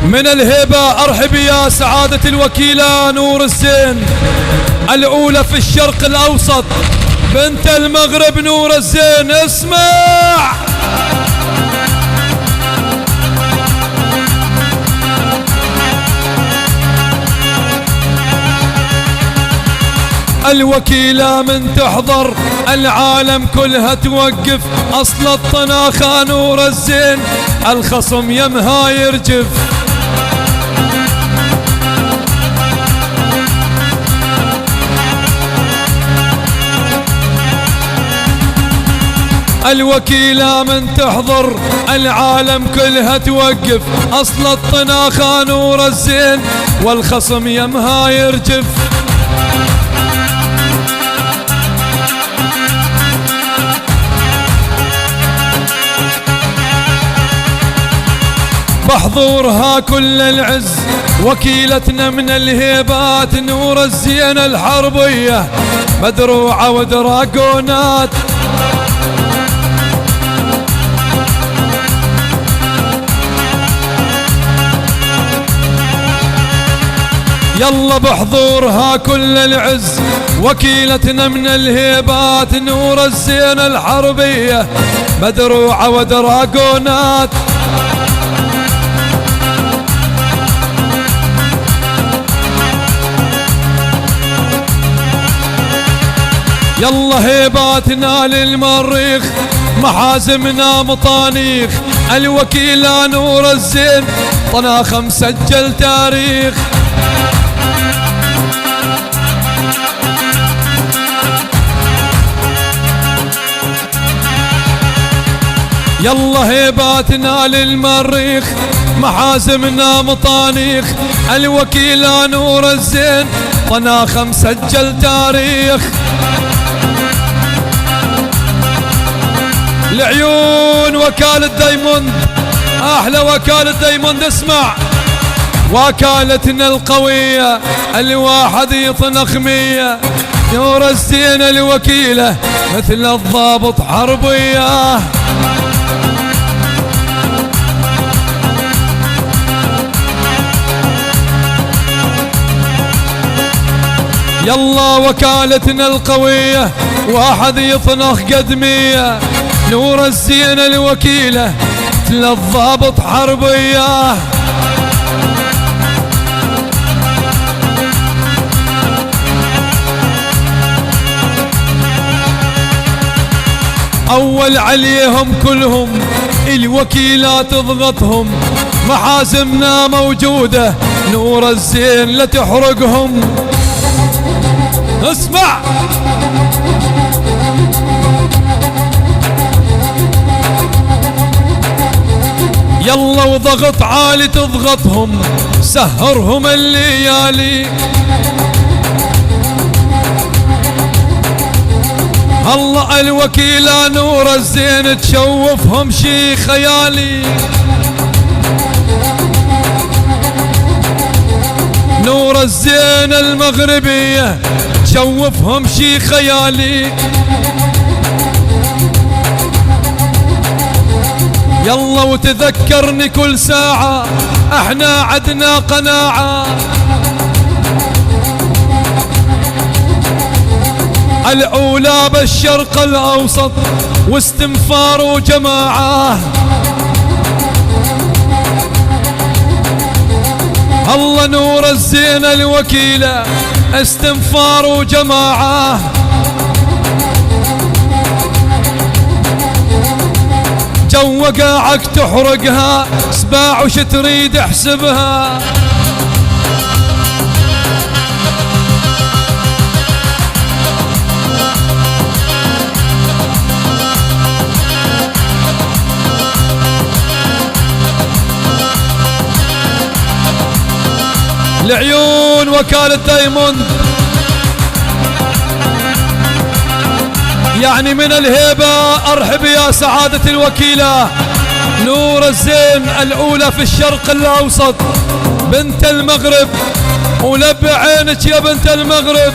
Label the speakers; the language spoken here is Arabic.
Speaker 1: من الهيبة أرحب يا سعادة الوكيلة نور الزين الأولى في الشرق الأوسط بنت المغرب نور الزين. اسمع الوكيلة من تحضر العالم كلها توقف، أصل الطناخة نور الزين الخصم يمها يرجف. الوكيلة من تحضر العالم كلها توقف، أصل الطناخة نور الزين والخصم يمها يرجف. بحضورها كل العز وكيلتنا من الهيبات نور الزين الحربية مدروعة ودراجونات. يلا بحضورها كل العز وكيلتنا من الهيبات نور الزين الحربية مدروعة ودراجونات. يلا هيباتنا للمريخ محازمنا مطانيخ، الوكيلة نور الزين طناخ مسجل تاريخ. يلا هيباتنا للمريخ محازمنا مطانيخ، الوكيلة نور الزين طناخ مسجل تاريخ. العيون وكالة دايموند احلى وكالة دايموند. اسمع وكالتنا القوية الواحد يطنخ 100 نور الزين الوكيلة مثل الضابط حربية. يلا وكالتنا القوية واحد يطنخ قد 100 نور الزين الوكيلة مثل الضابط حربية. أول عليهم كلهم الوكيلة تضغطهم، محازمنا موجودة نور الزين لا تحرقهم. اسمع يلا وضغط عالي تضغطهم سهرهم الليالي. الله الوكيلة نور الزين تشوفهم شي خيالي. نور الزين المغربية تشوفهم شي خيالي. يلا وتذكرني كل ساعة احنا عدنا قناعة. الأولى بالشرق الأوسط واستنفار وجماعة. الله نور الزين الوكيلة استنفار وجماعة. جو وقاعك تحرقها سباع وش تريد احسبها. العيون وكالة دايموند يعني من الهيبة أرحب يا سعادة الوكيلة نور الزين الأولى في الشرق الأوسط بنت المغرب، ولب عينك يا بنت المغرب